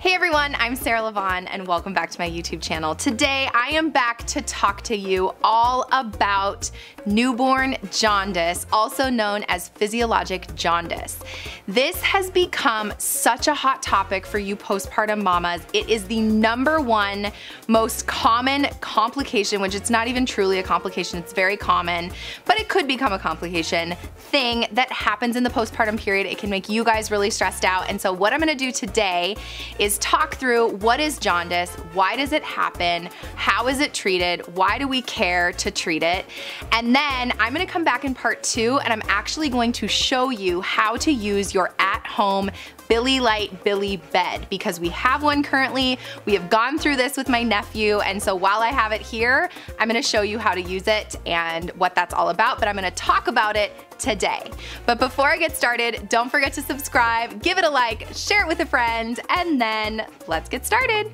Hey everyone, I'm Sarah Lavonne and welcome back to my YouTube channel. Today I am back to talk to you all about newborn jaundice, also known as physiologic jaundice. This has become such a hot topic for you postpartum mamas. It is the #1 most common complication, which it's not even truly a complication, it's very common, but it could become a complication thing that happens in the postpartum period. It can make you guys really stressed out, and so what I'm gonna do today is talk through what is jaundice, why does it happen, how is it treated, why do we care to treat it, and then I'm gonna come back in part 2 and I'm actually going to show you how to use your at-home bili-bed because we have one currently. We have gone through this with my nephew, and so while I have it here, I'm gonna show you how to use it and what that's all about, but I'm gonna talk about it today. But before I get started, don't forget to subscribe, give it a like, share it with a friend, and then let's get started.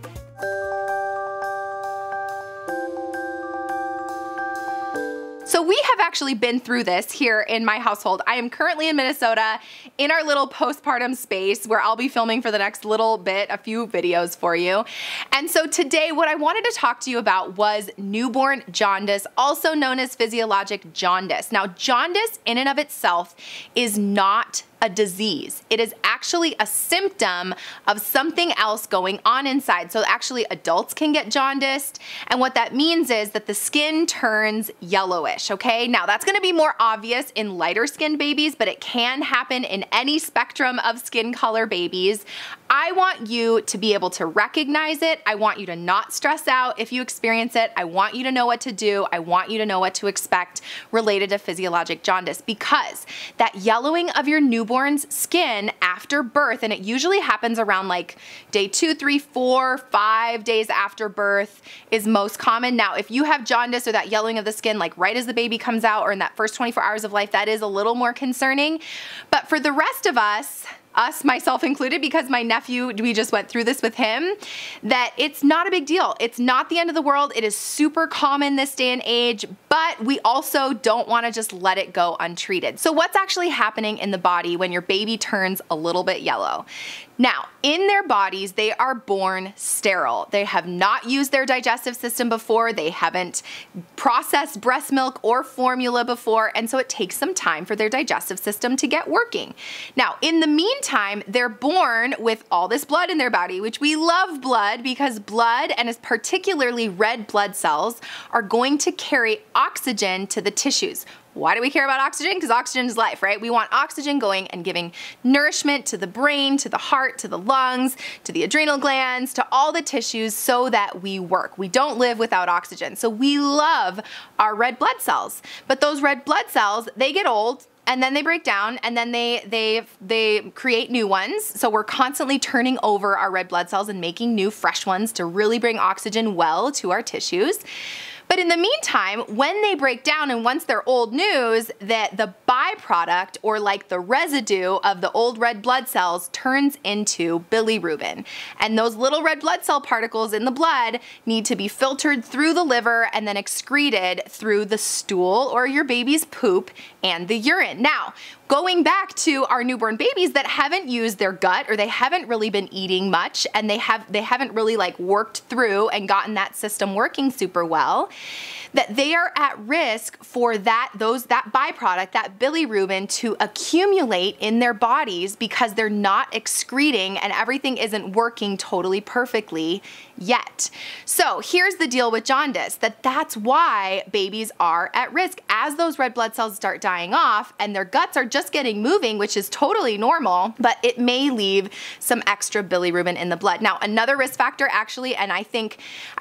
So we have actually been through this here in my household. I am currently in Minnesota in our little postpartum space where I'll be filming for the next little bit, a few videos for you. And so today what I wanted to talk to you about was newborn jaundice, also known as physiologic jaundice. Now, jaundice in and of itself is not a disease. It is actually a symptom of something else going on inside. So actually adults can get jaundiced, and what that means is that the skin turns yellowish, okay? Now that's gonna be more obvious in lighter skinned babies, but it can happen in any spectrum of skin color babies. I want you to be able to recognize it. I want you to not stress out if you experience it. I want you to know what to do. I want you to know what to expect related to physiologic jaundice, because that yellowing of your newborn's skin after birth, and it usually happens around like day 2, 3, 4, 5 days after birth is most common. Now, if you have jaundice or that yellowing of the skin like right as the baby comes out or in that first 24 hours of life, that is a little more concerning. But for the rest of us, myself included, because my nephew, we just went through this with him, that it's not a big deal. It's not the end of the world. It is super common this day and age, but we also don't want to just let it go untreated. So what's actually happening in the body when your baby turns a little bit yellow? Now, in their bodies, they are born sterile. They have not used their digestive system before. They haven't processed breast milk or formula before, and so it takes some time for their digestive system to get working. Now, in the meantime, they're born with all this blood in their body, which we love blood because blood, and particularly red blood cells, are going to carry oxygen to the tissues. Why do we care about oxygen? Because oxygen is life, right? We want oxygen going and giving nourishment to the brain, to the heart, to the lungs, to the adrenal glands, to all the tissues so that we work. We don't live without oxygen. So we love our red blood cells. But those red blood cells, they get old, and then they break down, and then they create new ones. So we're constantly turning over our red blood cells and making new fresh ones to really bring oxygen well to our tissues. But in the meantime, when they break down and once they're old news, that the byproduct, or like the residue of the old red blood cells, turns into bilirubin. And those little red blood cell particles in the blood need to be filtered through the liver and then excreted through the stool or your baby's poop and the urine. Now, going back to our newborn babies that haven't used their gut, or they haven't really been eating much, and they haven't really like worked through and gotten that system working super well, that they are at risk for that byproduct, that bilirubin, to accumulate in their bodies because they're not excreting and everything isn't working totally perfectly yet. So here's the deal with jaundice, that's why babies are at risk. As those red blood cells start dying off and their guts are just getting moving, which is totally normal, but it may leave some extra bilirubin in the blood. Now, another risk factor actually, and I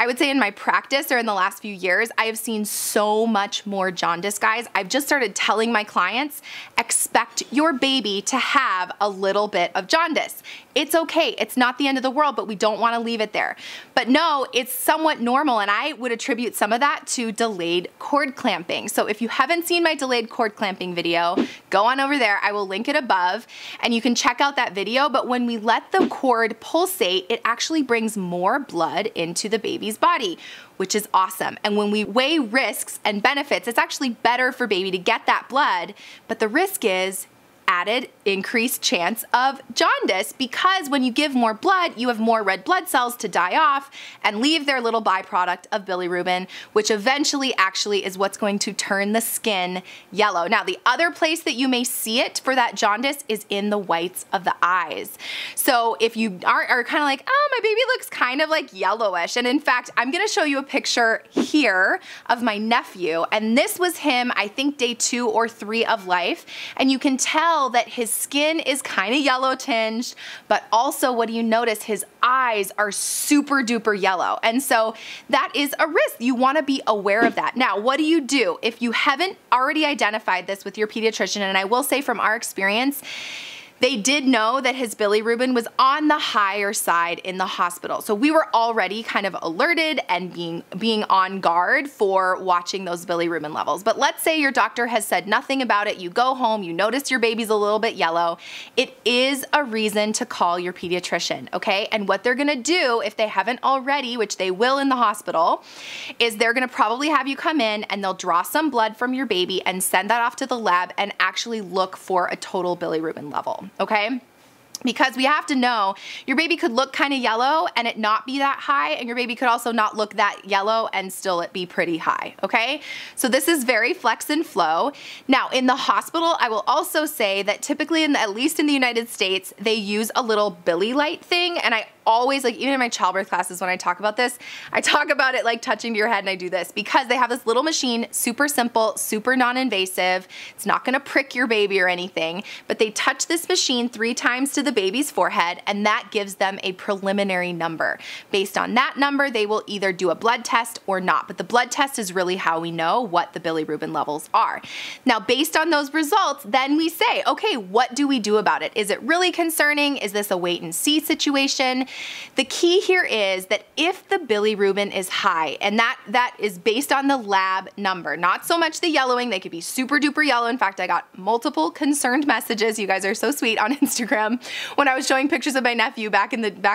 would say in my practice or in the last few years, I have seen so much more jaundice, guys. I've just started telling my clients, expect your baby to have a little bit of jaundice. It's okay, it's not the end of the world, but we don't want to leave it there. But no, it's somewhat normal, and I would attribute some of that to delayed cord clamping. So if you haven't seen my delayed cord clamping video, go on over there. I will link it above, and you can check out that video. But when we let the cord pulsate, it actually brings more blood into the baby's body, which is awesome. And when we weigh risks and benefits, it's actually better for baby to get that blood, but the risk is added increased chance of jaundice, because when you give more blood, you have more red blood cells to die off and leave their little byproduct of bilirubin, which eventually actually is what's going to turn the skin yellow. Now, the other place that you may see it for that jaundice is in the whites of the eyes. So if you are kind of like, oh, my baby looks kind of like yellowish. And in fact, I'm gonna show you a picture here of my nephew. And this was him, I think day 2 or 3 of life. And you can tell that his skin is kind of yellow tinged, but also what do you notice? His eyes are super duper yellow. And so that is a risk. You wanna be aware of that. Now, what do? If you haven't already identified this with your pediatrician, and I will say from our experience, they did know that his bilirubin was on the higher side in the hospital. So we were already kind of alerted and being on guard for watching those bilirubin levels. But let's say your doctor has said nothing about it. You go home, you notice your baby's a little bit yellow. It is a reason to call your pediatrician, okay? And what they're gonna do, if they haven't already, which they will in the hospital, is they're gonna probably have you come in and they'll draw some blood from your baby and send that off to the lab and actually look for a total bilirubin level. Okay? Because we have to know your baby could look kind of yellow and it not be that high, and your baby could also not look that yellow and still it be pretty high, okay? So this is very flex and flow. Now in the hospital, I will also say that typically, at least in the United States, they use a little Billy light thing, and I always, like even in my childbirth classes when I talk about this, I talk about it like touching to your head, and I do this because they have this little machine, super simple, super non-invasive. It's not gonna prick your baby or anything, but they touch this machine 3 times to the baby's forehead, and that gives them a preliminary number. Based on that number, they will either do a blood test or not, but the blood test is really how we know what the bilirubin levels are. Now, based on those results, then we say, okay, what do we do about it? Is it really concerning? Is this a wait and see situation? The key here is that if the bilirubin is high, and that is based on the lab number, not so much the yellowing. They could be super duper yellow. In fact, I got multiple concerned messages. You guys are so sweet on Instagram when I was showing pictures of my nephew back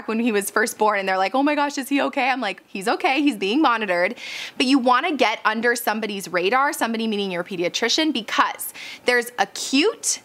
when he was first born, and they're like, oh my gosh, is he okay? I'm like, he's okay, he's being monitored. But you wanna get under somebody's radar, somebody meaning your pediatrician, because there's acute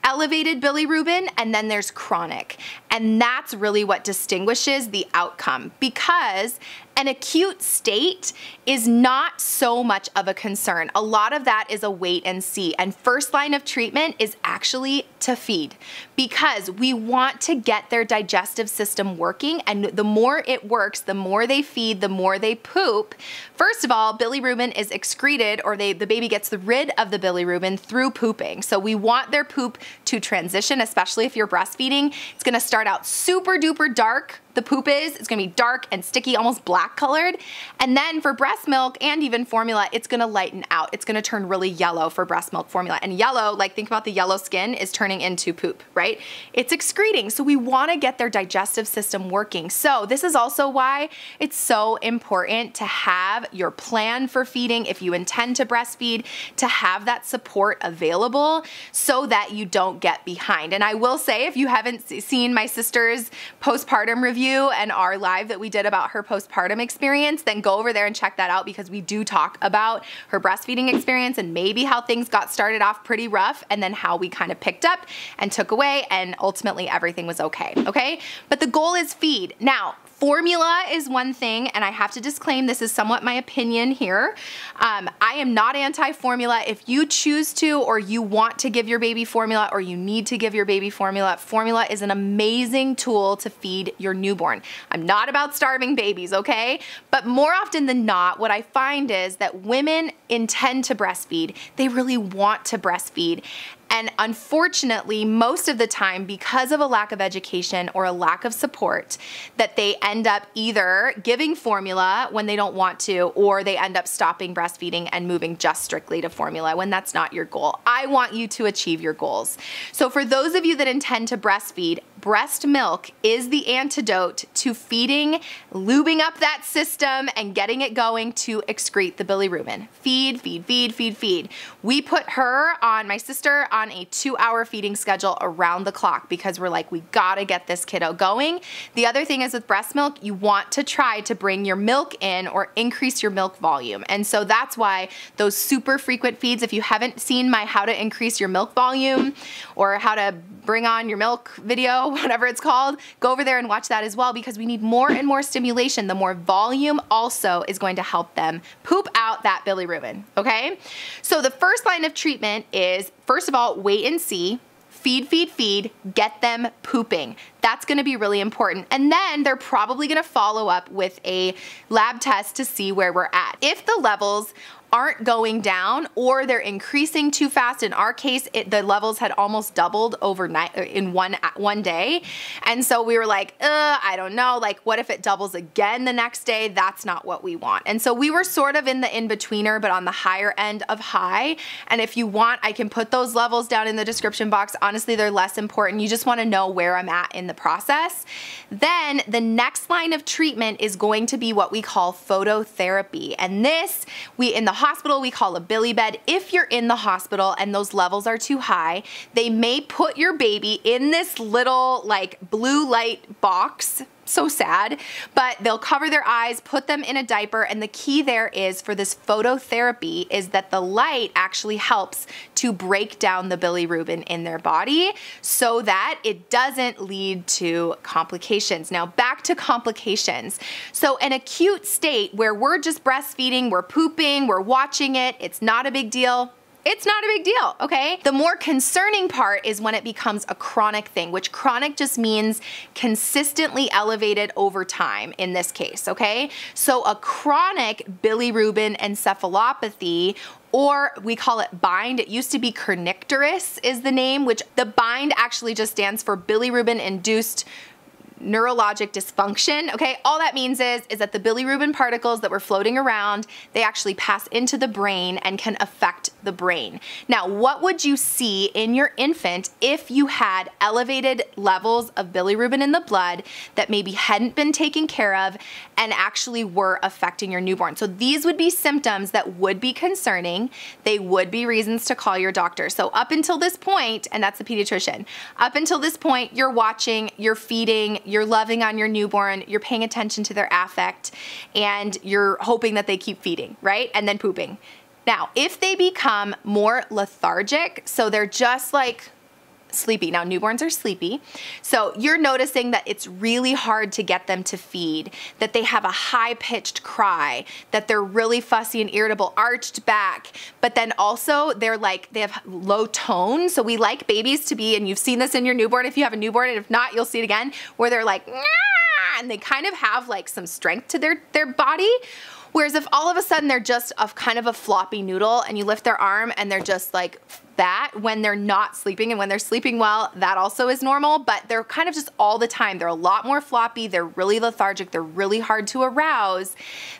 elevated bilirubin, and then there's chronic. And that's really what distinguishes the outcome, because an acute state is not so much of a concern. A lot of that is a wait and see. And first line of treatment is actually to feed, because we want to get their digestive system working. And the more it works, the more they feed, the more they poop. First of all, bilirubin is excreted, or the baby gets rid of the bilirubin through pooping. So we want their poop to transition, especially if you're breastfeeding. It's gonna start out super duper dark. The poop it's gonna be dark and sticky, almost black colored. And then for breast milk and even formula, it's gonna lighten out. It's gonna turn really yellow for breast milk formula. And yellow, like think about the yellow skin, is turning into poop, right? It's excreting. So we wanna get their digestive system working. So this is also why it's so important to have your plan for feeding, if you intend to breastfeed, to have that support available so that you don't get behind. And I will say, if you haven't seen my sister's postpartum review and our live that we did about her postpartum experience, then go over there and check that out, because we do talk about her breastfeeding experience and maybe how things got started off pretty rough and then how we kind of picked up and took away, and ultimately everything was okay, okay? But the goal is feed. Now, formula is one thing, and I have to disclaim this is somewhat my opinion here. I am not anti-formula. If you choose to, or you want to give your baby formula, or you need to give your baby formula, formula is an amazing tool to feed your newborn. I'm not about starving babies, okay? But more often than not, what I find is that women intend to breastfeed. They really want to breastfeed. And unfortunately, most of the time, because of a lack of education or a lack of support, that they end up either giving formula when they don't want to, or they end up stopping breastfeeding and moving just strictly to formula when that's not your goal. I want you to achieve your goals. So for those of you that intend to breastfeed, breast milk is the antidote to feeding, lubing up that system, and getting it going to excrete the bilirubin. Feed, feed, feed, feed, feed. We put my sister, on a 2-hour feeding schedule around the clock because we're like, we gotta get this kiddo going. The other thing is with breast milk, you want to try to bring your milk in or increase your milk volume. And so that's why those super frequent feeds, if you haven't seen my how to increase your milk volume or how to bring on your milk video, whatever it's called, go over there and watch that as well, because we need more and more stimulation. The more volume also is going to help them poop out that bilirubin, okay? So the first line of treatment is, first of all, wait and see. Feed, feed, feed, get them pooping. That's gonna be really important. And then they're probably gonna follow up with a lab test to see where we're at. If the levels aren't going down or they're increasing too fast, in our case, the levels had almost doubled overnight in one day. And so we were like, I don't know, like what if it doubles again the next day? That's not what we want. And so we were sort of in the in-betweener, but on the higher end of high. And if you want, I can put those levels down in the description box. Honestly, they're less important. You just wanna know where I'm at in the process. Then the next line of treatment is going to be what we call phototherapy. And this, in the hospital, we call a bili-bed. If you're in the hospital and those levels are too high, they may put your baby in this little like blue light box. So sad, but they'll cover their eyes, put them in a diaper, and the key there is for this phototherapy is that the light actually helps to break down the bilirubin in their body so that it doesn't lead to complications. Now back to complications. So an acute state where we're just breastfeeding, we're pooping, we're watching it, it's not a big deal. It's not a big deal, okay? The more concerning part is when it becomes a chronic thing, which chronic just means consistently elevated over time in this case, okay? So a chronic bilirubin encephalopathy, or we call it bind. It used to be kernicterus is the name, which the bind actually just stands for bilirubin-induced neurologic dysfunction, okay? All that means is that the bilirubin particles that were floating around, they actually pass into the brain and can affect the brain. Now, what would you see in your infant if you had elevated levels of bilirubin in the blood that maybe hadn't been taken care of and actually were affecting your newborn? So these would be symptoms that would be concerning. They would be reasons to call your doctor. So up until this point, and that's the pediatrician, up until this point, you're watching, you're feeding, you're loving on your newborn, you're paying attention to their affect, and you're hoping that they keep feeding, right? And then pooping. Now, if they become more lethargic, so they're just like sleepy. Now, newborns are sleepy. So you're noticing that it's really hard to get them to feed, that they have a high-pitched cry, that they're really fussy and irritable, arched back, but then also they have low tone. So we like babies to be, and you've seen this in your newborn if you have a newborn, and if not, you'll see it again, where they're like, and they kind of have like some strength to their body. Whereas if all of a sudden they're just kind of a floppy noodle and you lift their arm and they're just like that when they're not sleeping, and when they're sleeping well, that also is normal, but they're kind of just all the time. They're a lot more floppy, they're really lethargic, they're really hard to arouse.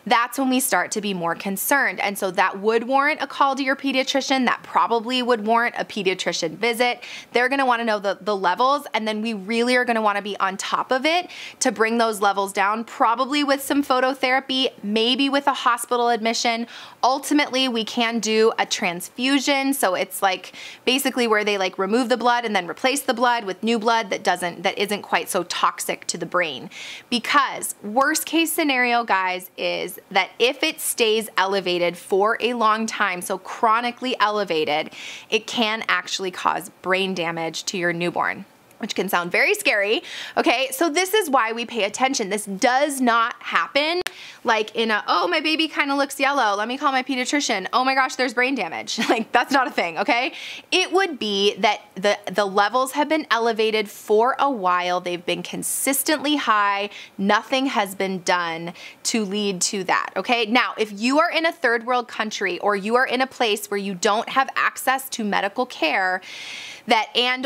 That's when we start to be more concerned. And so that would warrant a call to your pediatrician. That probably would warrant a pediatrician visit. They're gonna wanna know the levels, and then we really are gonna wanna be on top of it to bring those levels down, probably with some phototherapy, maybe with a hospital admission. Ultimately, we can do a transfusion. So it's like basically where they like remove the blood and then replace the blood with new blood that isn't quite so toxic to the brain. Because worst case scenario, guys, is that if it stays elevated for a long time, so chronically elevated, it can actually cause brain damage to your newborn, which can sound very scary, okay? So this is why we pay attention. This does not happen like in oh, my baby kind of looks yellow, let me call my pediatrician. Oh my gosh, there's brain damage. Like, that's not a thing, okay? It would be that the levels have been elevated for a while, they've been consistently high, nothing has been done to lead to that, okay? Now, if you are in a third world country or you are in a place where you don't have access to medical care,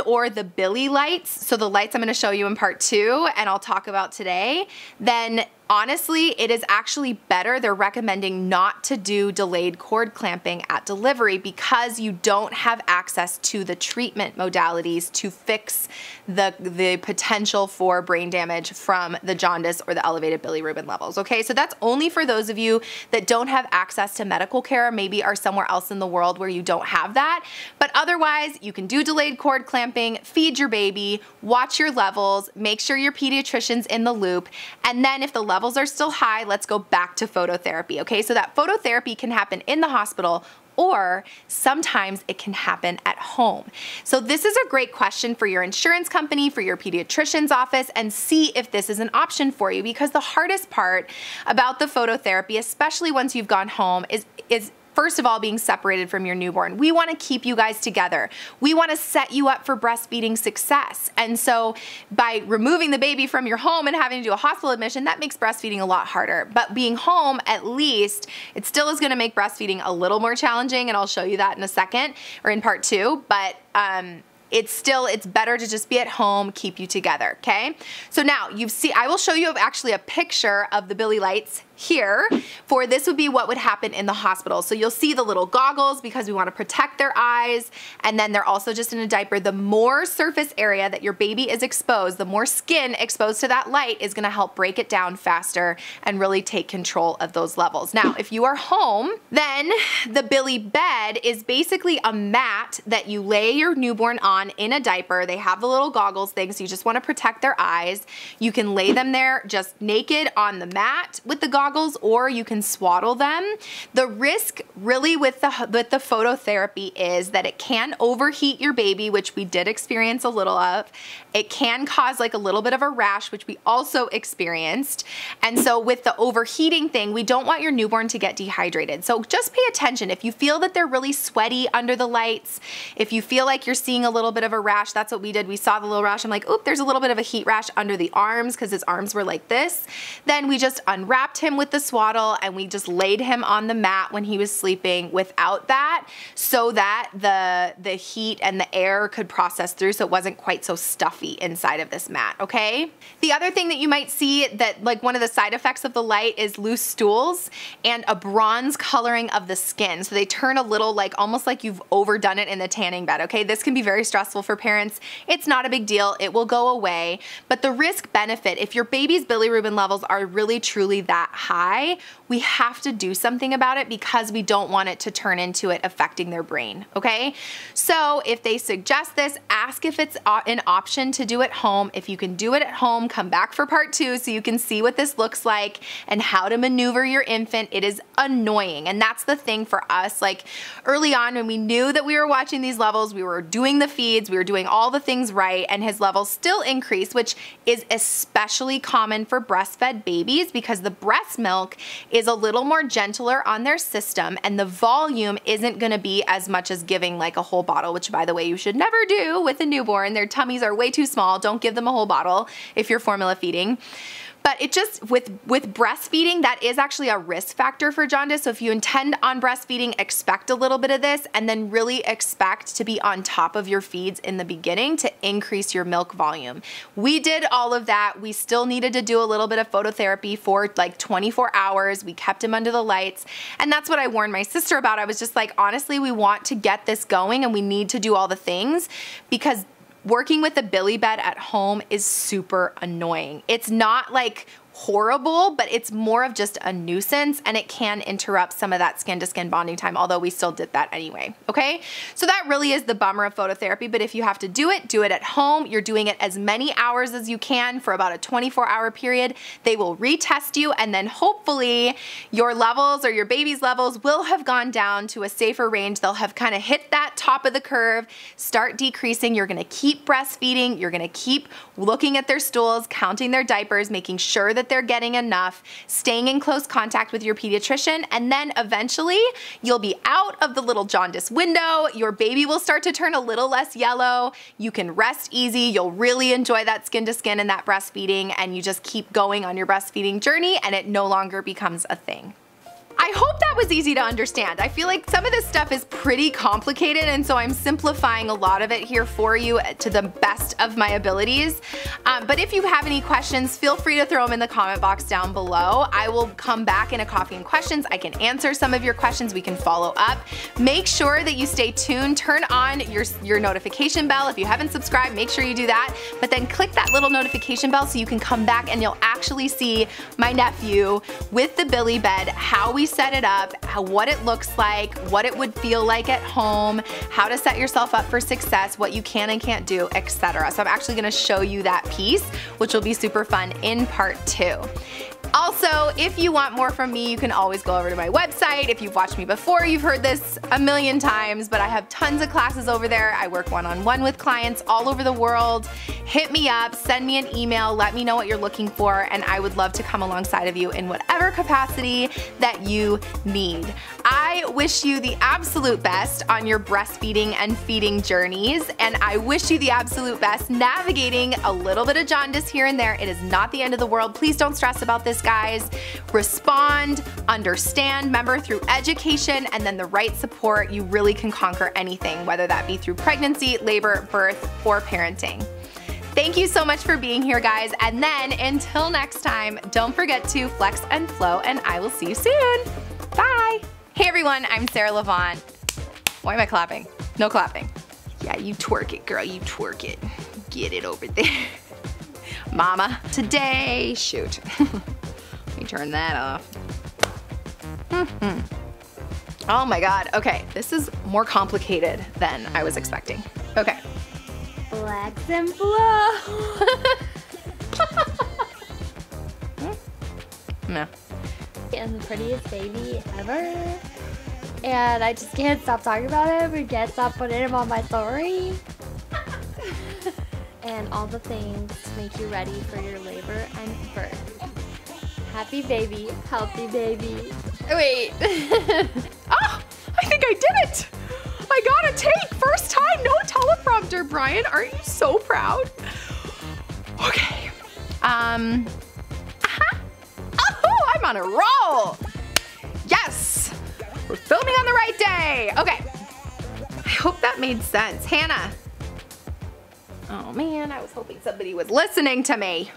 or the bili lights, so the lights I'm gonna show you in part 2 and I'll talk about today, then honestly, it is actually better. They're recommending not to do delayed cord clamping at delivery because you don't have access to the treatment modalities to fix the potential for brain damage from the jaundice or the elevated bilirubin levels, okay? So that's only for those of you that don't have access to medical care, maybe are somewhere else in the world where you don't have that. But otherwise, you can do delayed cord clamping, feed your baby, watch your levels, make sure your pediatrician's in the loop, and then if the levels are still high, let's go back to phototherapy, okay? So that phototherapy can happen in the hospital, or sometimes it can happen at home. So this is a great question for your insurance company, for your pediatrician's office, and see if this is an option for you, because the hardest part about the phototherapy, especially once you've gone home, is first of all, being separated from your newborn. We want to keep you guys together. We want to set you up for breastfeeding success. And so by removing the baby from your home and having to do a hospital admission, that makes breastfeeding a lot harder. But being home, at least, it still is going to make breastfeeding a little more challenging, and I'll show you that in a second, or in part 2. But it's better to just be at home, keep you together, okay? So now I will show you actually a picture of the Billy lights here. For this would be what would happen in the hospital. So you'll see the little goggles because we want to protect their eyes, and then they're also just in a diaper. The more surface area that your baby is exposed, the more skin exposed to that light is going to help break it down faster and really take control of those levels. Now, if you are home, then the bili-bed is basically a mat that you lay your newborn on in a diaper. They have the little goggles thing, so you just want to protect their eyes. You can lay them there just naked on the mat with the goggles, or you can swaddle them. The risk really with the phototherapy is that it can overheat your baby, which we did experience a little of. It can cause like a little bit of a rash, which we also experienced. And so with the overheating thing, we don't want your newborn to get dehydrated. So just pay attention. If you feel that they're really sweaty under the lights, if you feel like you're seeing a little bit of a rash, that's what we did. We saw the little rash. I'm like, oop, there's a little bit of a heat rash under the arms because his arms were like this. Then we just unwrapped him with the swaddle and we just laid him on the mat when he was sleeping without that, so that the heat and the air could process through, so it wasn't quite so stuffy inside of this mat, okay? The other thing that you might see that like one of the side effects of the light is loose stools and a bronze coloring of the skin. So they turn a little like almost like you've overdone it in the tanning bed, okay? This can be very stressful for parents. It's not a big deal. It will go away. But the risk benefit, if your baby's bilirubin levels are really truly that high, we have to do something about it because we don't want it to turn into it affecting their brain, okay? So if they suggest this, ask if it's an option to do at home. If you can do it at home, come back for part 2 so you can see what this looks like and how to maneuver your infant. It is annoying, and that's the thing for us. Like early on when we knew that we were watching these levels, we were doing the feeds, we were doing all the things right, and his levels still increased, which is especially common for breastfed babies because the breast milk is a little more gentler on their system and the volume isn't going to be as much as giving like a whole bottle, which by the way you should never do with a newborn. Their tummies are way too small. Don't give them a whole bottle if you're formula feeding. But it just, with breastfeeding, that is actually a risk factor for jaundice. So if you intend on breastfeeding, expect a little bit of this and then really expect to be on top of your feeds in the beginning to increase your milk volume. We did all of that. We still needed to do a little bit of phototherapy for like 24 hours. We kept him under the lights. And that's what I warned my sister about. I was just like, honestly, we want to get this going and we need to do all the things because working with a bili-bed at home is super annoying. It's not like horrible, but it's more of just a nuisance and it can interrupt some of that skin-to-skin bonding time, although we still did that anyway, okay? So that really is the bummer of phototherapy, but if you have to do it at home. You're doing it as many hours as you can for about a 24-hour period. They will retest you and then hopefully your levels or your baby's levels will have gone down to a safer range. They'll have kind of hit that top of the curve, start decreasing. You're gonna keep breastfeeding. You're gonna keep looking at their stools, counting their diapers, making sure that they're getting enough, staying in close contact with your pediatrician, and then eventually you'll be out of the little jaundice window. Your baby will start to turn a little less yellow. You can rest easy. You'll really enjoy that skin to skin and that breastfeeding, and you just keep going on your breastfeeding journey and it no longer becomes a thing. I hope that that was easy to understand. I feel like some of this stuff is pretty complicated, and so I'm simplifying a lot of it here for you to the best of my abilities. But if you have any questions, feel free to throw them in the comment box down below. I will come back in a Coffee and Questions. I can answer some of your questions. We can follow up. Make sure that you stay tuned. Turn on your notification bell. If you haven't subscribed, make sure you do that. But then click that little notification bell so you can come back and you'll actually see my nephew with the bili-bed, how we set it up, what it looks like, what it would feel like at home, how to set yourself up for success, what you can and can't do, etc. So I'm actually going to show you that piece, which will be super fun in part 2. Also, if you want more from me, you can always go over to my website. If you've watched me before, you've heard this a million times, but I have tons of classes over there. I work one-on-one with clients all over the world. Hit me up, send me an email, let me know what you're looking for, and I would love to come alongside of you in whatever capacity that you need. I wish you the absolute best on your breastfeeding and feeding journeys, and I wish you the absolute best navigating a little bit of jaundice here and there. It is not the end of the world. Please don't stress about this, guys. Respond, understand, remember, through education and then the right support, you really can conquer anything, whether that be through pregnancy, labor, birth, or parenting. Thank you so much for being here, guys, and then until next time, don't forget to flex and flow, and I will see you soon. Bye. Hey everyone, I'm Sarah Lavonne. Why am I clapping? No clapping. Yeah, you twerk it, girl, you twerk it. Get it over there. Mama, today, shoot. Let me turn that off. Oh my God, okay, this is more complicated than I was expecting. Okay. Flex and flow. No. And the prettiest baby ever. And I just can't stop talking about him and can't stop putting him on my story. And all the things to make you ready for your labor and birth. Happy baby, healthy baby. Wait. Oh, I think I did it. I got a take, first time, no teleprompter, Brian. Aren't you so proud? Okay. Oh, I'm on a roll. Yes, we're filming on the right day. Okay, I hope that made sense. Hannah. Oh man, I was hoping somebody was listening to me.